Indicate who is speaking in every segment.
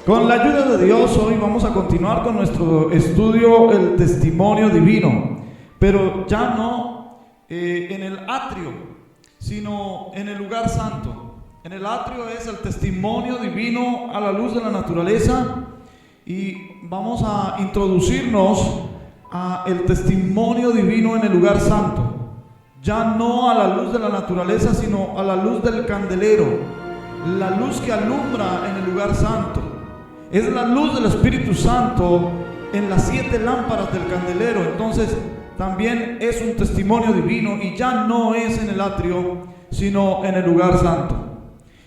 Speaker 1: Con la ayuda de Dios, hoy vamos a continuar con nuestro estudio, el testimonio divino, pero ya no en el atrio, sino en el lugar santo. En el atrio es el testimonio divino a la luz de la naturaleza, y vamos a introducirnos a el testimonio divino en el lugar santo, ya no a la luz de la naturaleza, sino a la luz del candelero, la luz que alumbra en el lugar santo. Es la luz del Espíritu Santo en las 7 lámparas del candelero. Entonces también es un testimonio divino, y ya no es en el atrio, sino en el lugar santo.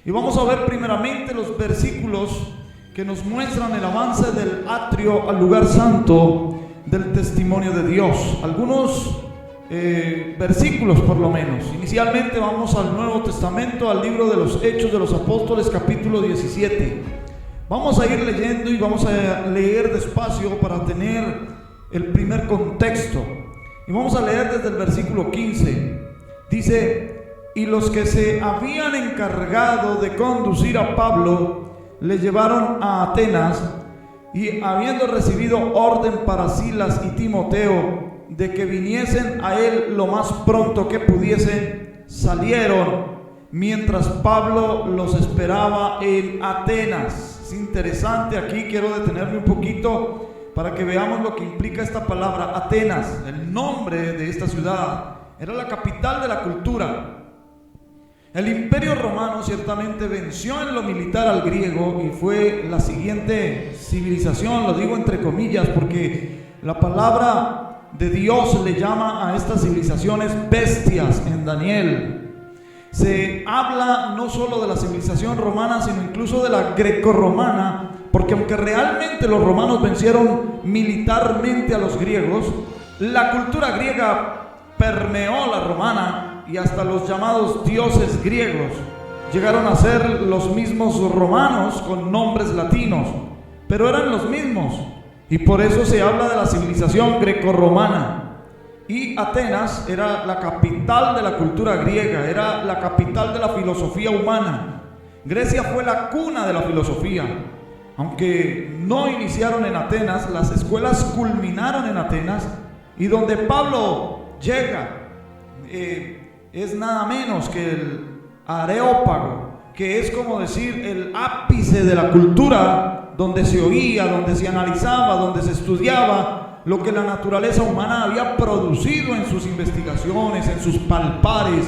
Speaker 1: Y vamos a ver primeramente los versículos que nos muestran el avance del atrio al lugar santo del testimonio de Dios. Algunos versículos por lo menos. Inicialmente vamos al Nuevo Testamento, al libro de los Hechos de los Apóstoles, capítulo 17. Vamos a ir leyendo y vamos a leer despacio para tener el primer contexto. Y vamos a leer desde el versículo 15. Dice: y los que se habían encargado de conducir a Pablo le llevaron a Atenas, y habiendo recibido orden para Silas y Timoteo de que viniesen a él lo más pronto que pudiesen, salieron mientras Pablo los esperaba en Atenas. Es interesante, aquí quiero detenerme un poquito para que veamos lo que implica esta palabra Atenas. El nombre de esta ciudad era la capital de la cultura. El Imperio Romano ciertamente venció en lo militar al griego y fue la siguiente civilización, lo digo entre comillas porque la palabra de Dios le llama a estas civilizaciones bestias en Daniel. Se habla no solo de la civilización romana, sino incluso de la grecorromana, porque aunque realmente los romanos vencieron militarmente a los griegos, la cultura griega permeó la romana, y hasta los llamados dioses griegos llegaron a ser los mismos romanos con nombres latinos, pero eran los mismos, y por eso se habla de la civilización grecorromana. Y Atenas era la capital de la cultura griega, era la capital de la filosofía humana. Grecia fue la cuna de la filosofía. Aunque no iniciaron en Atenas, las escuelas culminaron en Atenas, y donde Pablo llega es nada menos que el Areópago, que es como decir el ápice de la cultura, donde se oía, donde se analizaba, donde se estudiaba lo que la naturaleza humana había producido en sus investigaciones, en sus palpares.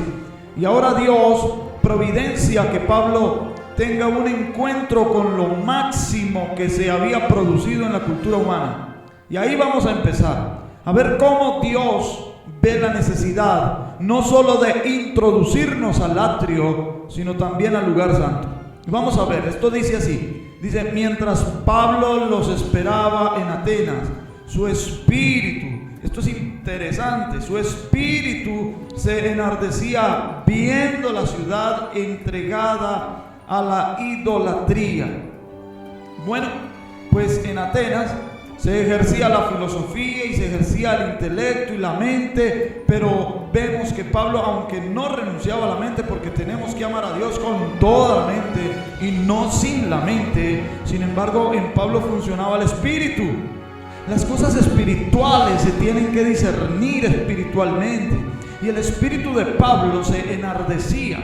Speaker 1: Y ahora Dios providencia que Pablo tenga un encuentro con lo máximo que se había producido en la cultura humana. Y ahí vamos a empezar a ver cómo Dios ve la necesidad no solo de introducirnos al atrio, sino también al lugar santo. Y vamos a ver, esto dice así, dice: mientras Pablo los esperaba en Atenas, su espíritu, esto es interesante, su espíritu se enardecía viendo la ciudad entregada a la idolatría. Bueno, pues en Atenas se ejercía la filosofía y se ejercía el intelecto y la mente, pero vemos que Pablo, aunque no renunciaba a la mente, porque tenemos que amar a Dios con toda la mente y no sin la mente, sin embargo en Pablo funcionaba el espíritu. Las cosas espirituales se tienen que discernir espiritualmente, y el espíritu de Pablo se enardecía.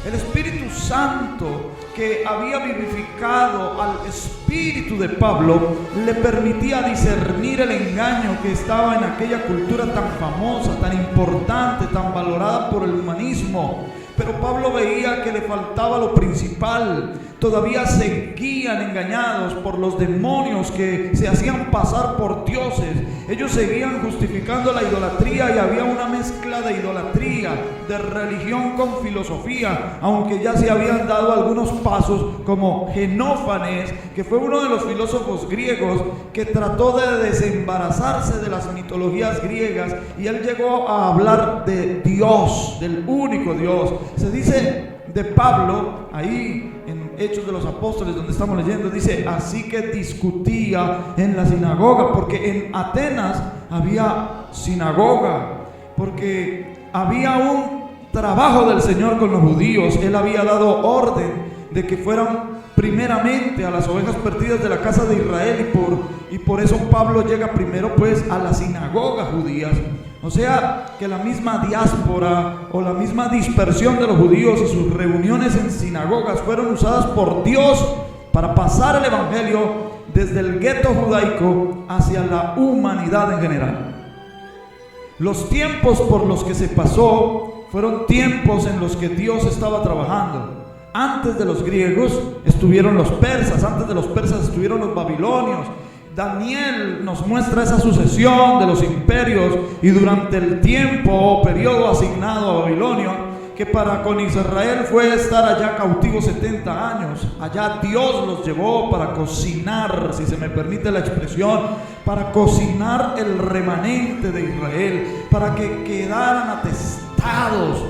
Speaker 1: El Espíritu Santo, que había vivificado al espíritu de Pablo, le permitía discernir el engaño que estaba en aquella cultura tan famosa, tan importante, tan valorada por el humanismo. Pero Pablo veía que le faltaba lo principal. Todavía seguían engañados por los demonios que se hacían pasar por dioses. Ellos seguían justificando la idolatría, y había una mezcla de idolatría, de religión con filosofía, aunque ya se habían dado algunos pasos, como Genófanes, que fue uno de los filósofos griegos que trató de desembarazarse de las mitologías griegas, y él llegó a hablar de Dios, del único Dios. Se dice de Pablo, ahí en Hechos de los Apóstoles, donde estamos leyendo, dice: así que discutía en la sinagoga, porque en Atenas había sinagoga, porque había un trabajo del Señor con los judíos. Él había dado orden de que fueran primeramente a las ovejas perdidas de la casa de Israel, y por eso Pablo llega primero pues a las sinagogas judías. O sea que la misma diáspora o la misma dispersión de los judíos y sus reuniones en sinagogas fueron usadas por Dios para pasar el evangelio desde el gueto judaico hacia la humanidad en general. Los tiempos por los que se pasó fueron tiempos en los que Dios estaba trabajando. Antes de los griegos estuvieron los persas, antes de los persas estuvieron los babilonios. Daniel nos muestra esa sucesión de los imperios, y durante el tiempo o periodo asignado a Babilonia, que para con Israel fue estar allá cautivo 70 años. Allá Dios los llevó para cocinar, si se me permite la expresión, para cocinar el remanente de Israel, para que quedaran atestados,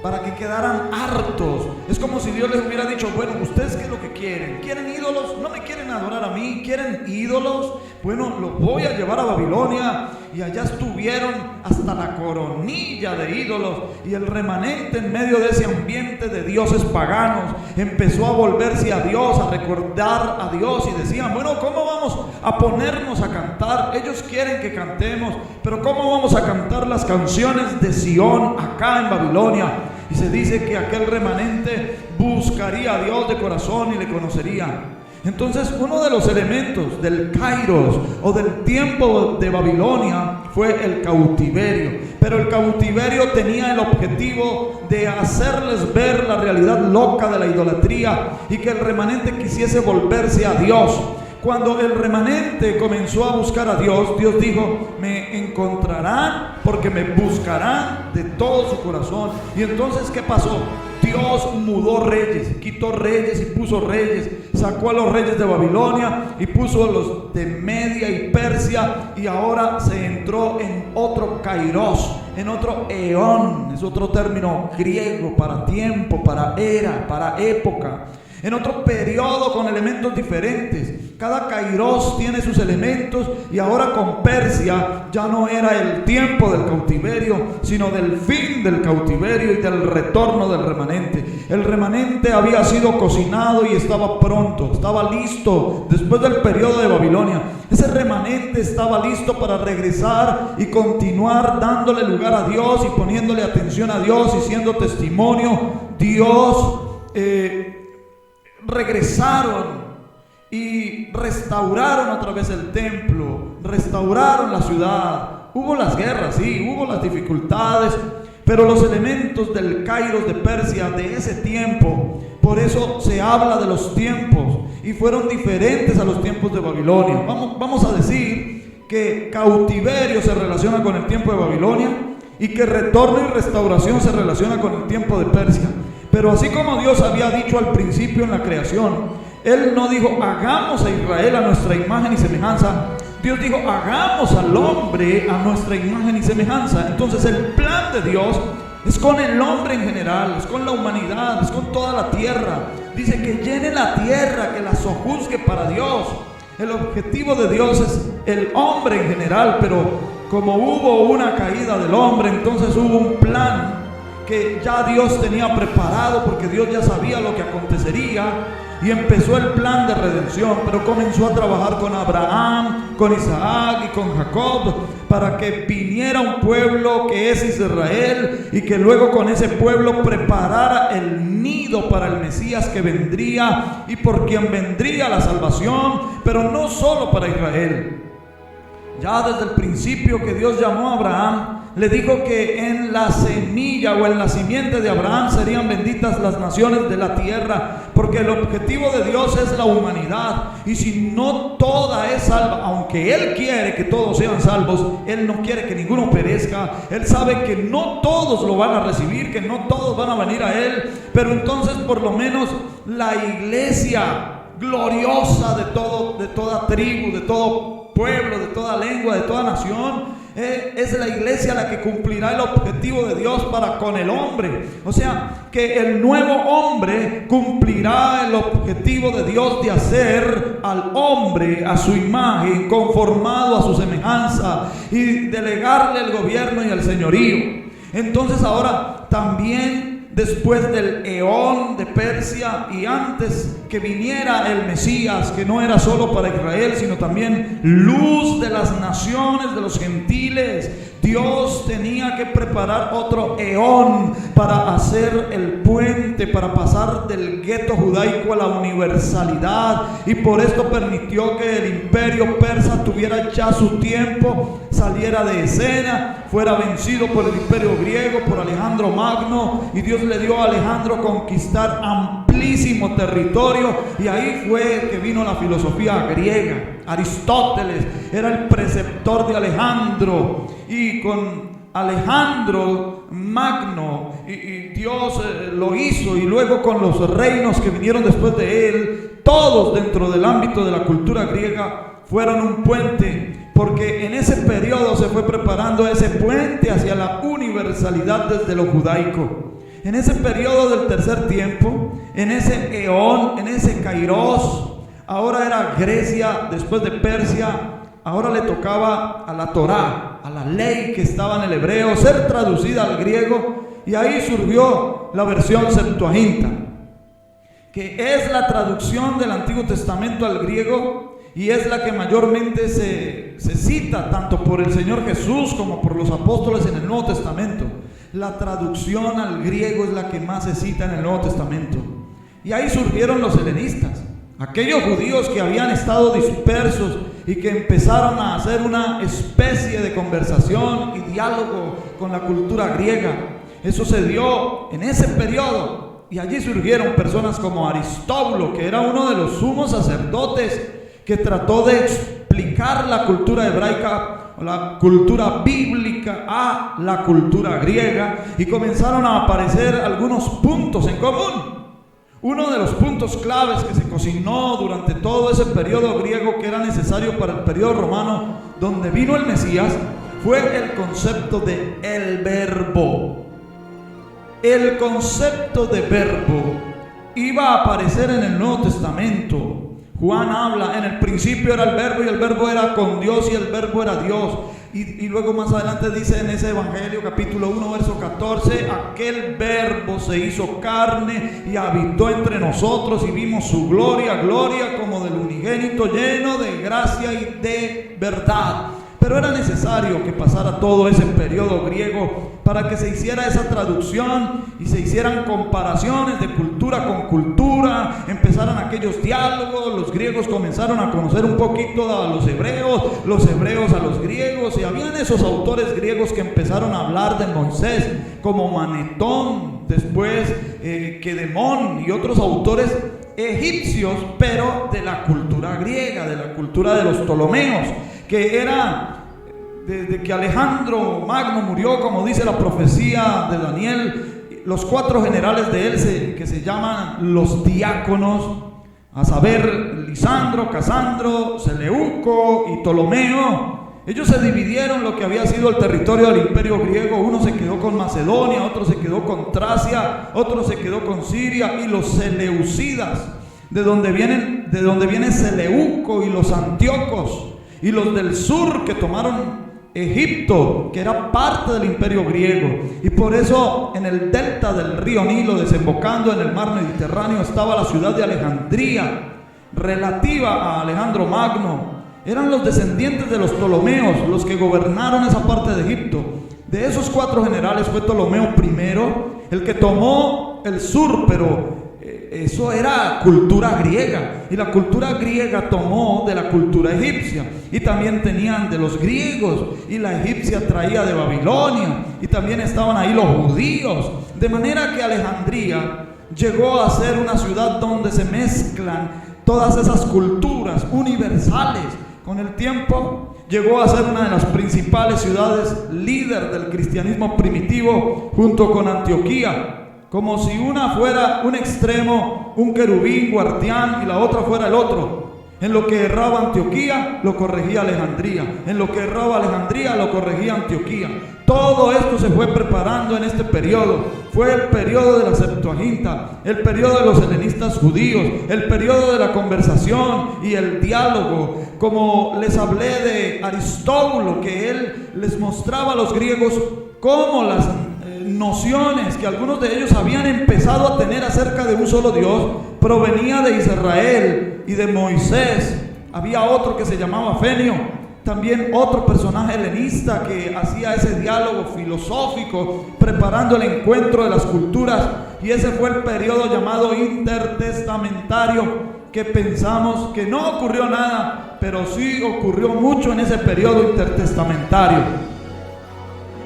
Speaker 1: para que quedaran hartos. Es como si Dios les hubiera dicho: bueno, ¿ustedes qué es lo que quieren? ¿Quieren ídolos? ¿No me quieren adorar a mí? ¿Quieren ídolos? Bueno, los voy a llevar a Babilonia. Y allá estuvieron hasta la coronilla de ídolos, y el remanente en medio de ese ambiente de dioses paganos empezó a volverse a Dios, a recordar a Dios, y decían: bueno, ¿cómo vamos a ponernos a cantar? Ellos quieren que cantemos, pero ¿cómo vamos a cantar las canciones de Sión acá en Babilonia? Y se dice que aquel remanente buscaría a Dios de corazón y le conocería. Entonces, uno de los elementos del Kairos o del tiempo de Babilonia fue el cautiverio. Pero el cautiverio tenía el objetivo de hacerles ver la realidad loca de la idolatría, y que el remanente quisiese volverse a Dios. Cuando el remanente comenzó a buscar a Dios, Dios dijo: me encontrarán porque me buscarán de todo su corazón. Y entonces, ¿qué pasó? Dios mudó reyes, quitó reyes y puso reyes, sacó a los reyes de Babilonia y puso a los de Media y Persia, y ahora se entró en otro kairos, en otro eón, es otro término griego para tiempo, para era, para época, en otro periodo con elementos diferentes. Cada kairos tiene sus elementos, y ahora con Persia ya no era el tiempo del cautiverio, sino del fin del cautiverio y del retorno del remanente. El remanente había sido cocinado y estaba pronto, estaba listo después del periodo de Babilonia. Ese remanente estaba listo para regresar y continuar dándole lugar a Dios y poniéndole atención a Dios y siendo testimonio. Dios regresaron y restauraron otra vez el templo, restauraron la ciudad. Hubo las guerras, sí, hubo las dificultades, pero los elementos del Kairos de Persia de ese tiempo, por eso se habla de los tiempos, y fueron diferentes a los tiempos de Babilonia. Vamos a decir que cautiverio se relaciona con el tiempo de Babilonia, y que retorno y restauración se relaciona con el tiempo de Persia. Pero así como Dios había dicho al principio en la creación, Él no dijo: hagamos a Israel a nuestra imagen y semejanza. Dios dijo: hagamos al hombre a nuestra imagen y semejanza. Entonces el plan de Dios es con el hombre en general, es con la humanidad, es con toda la tierra. Dice que llene la tierra, que la sojuzgue para Dios. El objetivo de Dios es el hombre en general, pero como hubo una caída del hombre, entonces hubo un plan que ya Dios tenía preparado, porque Dios ya sabía lo que acontecería, y empezó el plan de redención. Pero comenzó a trabajar con Abraham, con Isaac y con Jacob, para que viniera un pueblo que es Israel, y que luego con ese pueblo preparara el nido para el Mesías que vendría, y por quien vendría la salvación, pero no solo para Israel. Ya desde el principio que Dios llamó a Abraham, le dijo que en la semilla o en la simiente de Abraham serían benditas las naciones de la tierra, porque el objetivo de Dios es la humanidad. Y si no toda es salva, aunque Él quiere que todos sean salvos, Él no quiere que ninguno perezca. Él sabe que no todos lo van a recibir, que no todos van a venir a Él, pero entonces por lo menos la iglesia gloriosa de toda tribu, de todo pueblo, de toda lengua, de toda nación, es la iglesia la que cumplirá el objetivo de Dios para con el hombre. O sea, que el nuevo hombre cumplirá el objetivo de Dios de hacer al hombre a su imagen, conformado a su semejanza, y delegarle el gobierno y el señorío. Entonces ahora también después del eón de Persia y antes que viniera el Mesías, que no era solo para Israel, sino también luz de las naciones, de los gentiles. Dios tenía que preparar otro eón para hacer el puente, para pasar del gueto judaico a la universalidad, y por esto permitió que el imperio persa tuviera ya su tiempo, saliera de escena, fuera vencido por el imperio griego, por Alejandro Magno, y Dios le dio a Alejandro conquistar amplísimo territorio, y ahí fue que vino la filosofía griega. Aristóteles era el preceptor de Alejandro, y con Alejandro Magno y Dios lo hizo, y luego con los reinos que vinieron después de él, todos dentro del ámbito de la cultura griega fueron un puente, porque en ese periodo se fue preparando ese puente hacia la universalidad desde lo judaico. En ese periodo del tercer tiempo, en ese eón, en ese kairos, ahora era Grecia después de Persia, ahora le tocaba a la Torá, a la ley que estaba en el hebreo, ser traducida al griego, y ahí surgió la versión Septuaginta, que es la traducción del Antiguo Testamento al griego, y es la que mayormente se cita tanto por el Señor Jesús como por los apóstoles en el Nuevo Testamento. La traducción al griego es la que más se cita en el Nuevo Testamento. Y ahí surgieron los helenistas, aquellos judíos que habían estado dispersos y que empezaron a hacer una especie de conversación y diálogo con la cultura griega. Eso se dio en ese periodo, y allí surgieron personas como Aristóbulo, que era uno de los sumos sacerdotes, que trató de explicar la cultura hebraica, la cultura bíblica, a la cultura griega, y comenzaron a aparecer algunos puntos en común. Uno de los puntos claves que se cocinó durante todo ese periodo griego, que era necesario para el periodo romano donde vino el Mesías, fue el concepto de el verbo. El concepto de verbo iba a aparecer en el Nuevo Testamento. Juan habla, en el principio era el verbo, y el verbo era con Dios, y el verbo era Dios. Y luego más adelante dice en ese Evangelio, capítulo 1, verso 14, aquel verbo se hizo carne y habitó entre nosotros, y vimos su gloria, gloria como del unigénito, lleno de gracia y de verdad. Pero era necesario que pasara todo ese periodo griego para que se hiciera esa traducción y se hicieran comparaciones de cultura con cultura, empezaran aquellos diálogos, los griegos comenzaron a conocer un poquito a los hebreos a los griegos, y habían esos autores griegos que empezaron a hablar de Moisés, como Manetón, después Quedemón y otros autores egipcios, pero de la cultura griega, de la cultura de los Ptolomeos, que era desde que Alejandro Magno murió, como dice la profecía de Daniel, los 4 generales de él que se llaman los diáconos, a saber, Lisandro, Casandro, Seleuco y Ptolomeo. Ellos se dividieron lo que había sido el territorio del imperio griego. Uno se quedó con Macedonia, otro se quedó con Tracia, otro se quedó con Siria, y los seleucidas, de donde viene Seleuco, y los antiocos, y los del sur que tomaron Egipto, que era parte del imperio griego. Y por eso en el delta del río Nilo, desembocando en el mar Mediterráneo, estaba la ciudad de Alejandría, relativa a Alejandro Magno. Eran los descendientes de los Ptolomeos los que gobernaron esa parte de Egipto. De esos 4 generales fue Ptolomeo I el que tomó el sur, pero eso era cultura griega, y la cultura griega tomó de la cultura egipcia, y también tenían de los griegos, y la egipcia traía de Babilonia, y también estaban ahí los judíos, de manera que Alejandría llegó a ser una ciudad donde se mezclan todas esas culturas universales. Con el tiempo llegó a ser una de las principales ciudades líder del cristianismo primitivo, junto con Antioquía, como si una fuera un extremo, un querubín guardián, y la otra fuera el otro. En lo que erraba Antioquía, lo corregía Alejandría. En lo que erraba Alejandría, lo corregía Antioquía. Todo esto se fue preparando en este periodo. Fue el periodo de la Septuaginta, el periodo de los helenistas judíos, el periodo de la conversación y el diálogo. Como les hablé de Aristóbulo, que él les mostraba a los griegos cómo nociones que algunos de ellos habían empezado a tener acerca de un solo Dios provenía de Israel y de Moisés. Había otro que se llamaba Fenio, también otro personaje helenista que hacía ese diálogo filosófico preparando el encuentro de las culturas, y ese fue el periodo llamado intertestamentario, que pensamos que no ocurrió nada, pero sí ocurrió mucho en ese periodo intertestamentario.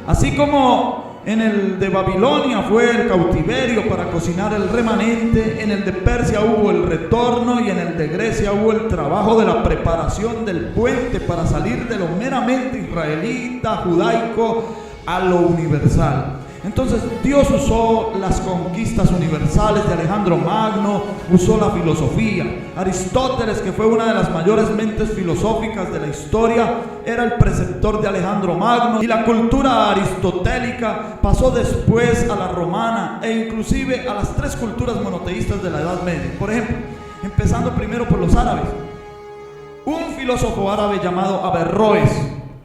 Speaker 1: Así como en el de Babilonia fue el cautiverio para cocinar el remanente, en el de Persia hubo el retorno, y en el de Grecia hubo el trabajo de la preparación del puente para salir de lo meramente israelita, judaico, a lo universal. Entonces Dios usó las conquistas universales de Alejandro Magno, usó la filosofía. Aristóteles, que fue una de las mayores mentes filosóficas de la historia, era el preceptor de Alejandro Magno, y la cultura aristotélica pasó después a la romana e inclusive a las tres culturas monoteístas de la Edad Media. Por ejemplo, empezando primero por los árabes. Un filósofo árabe llamado Averroes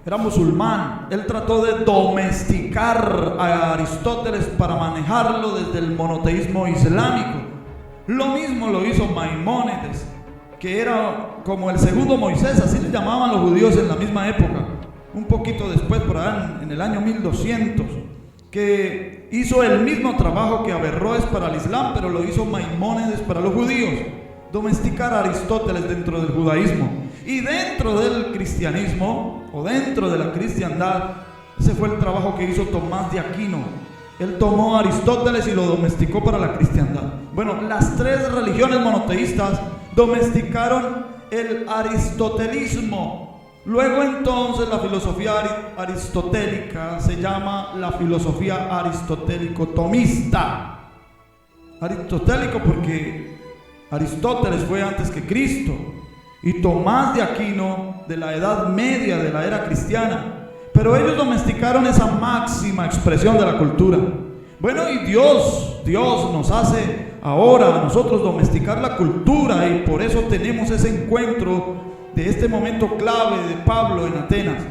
Speaker 1: era musulmán. Él trató de domesticar a Aristóteles para manejarlo desde el monoteísmo islámico. Lo mismo lo hizo Maimónides, que era como el segundo Moisés, así le llamaban los judíos en la misma época, un poquito después, por allá en el año 1200, que hizo el mismo trabajo que Averroes para el Islam, pero lo hizo Maimónides para los judíos: domesticar a Aristóteles dentro del judaísmo. Y dentro del cristianismo, o dentro de la cristiandad, ese fue el trabajo que hizo Tomás de Aquino. Él tomó a Aristóteles y lo domesticó para la cristiandad. Bueno, las tres religiones monoteístas domesticaron el aristotelismo. Luego entonces la filosofía aristotélica se llama la filosofía aristotélico-tomista. Aristotélico porque Aristóteles fue antes que Cristo, y Tomás de Aquino de la Edad Media, de la era cristiana. Pero ellos domesticaron esa máxima expresión de la cultura. Bueno, y Dios nos hace ahora a nosotros domesticar la cultura, y por eso tenemos ese encuentro de este momento clave de Pablo en Atenas.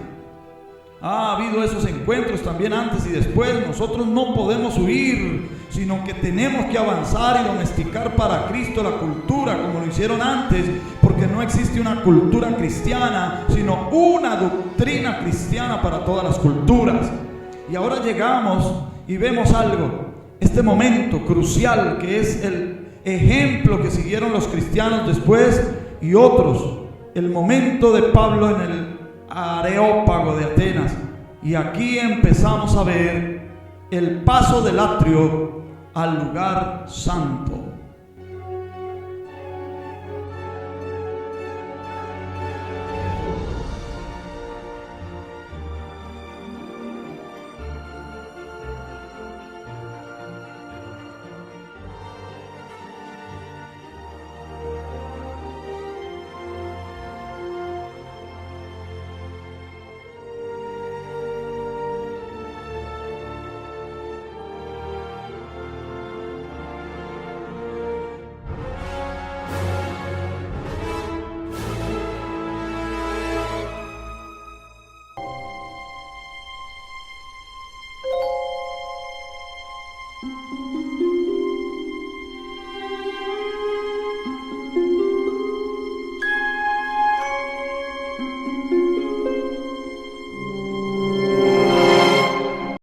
Speaker 1: Ha habido esos encuentros también antes y después. Nosotros no podemos huir, sino que tenemos que avanzar y domesticar para Cristo la cultura, como lo hicieron antes, porque no existe una cultura cristiana, sino una doctrina cristiana para todas las culturas. Y ahora llegamos y vemos algo, este momento crucial que es el ejemplo que siguieron los cristianos después y otros, el momento de Pablo en el Areópago de Atenas. Y aquí empezamos a ver el paso del atrio al lugar santo.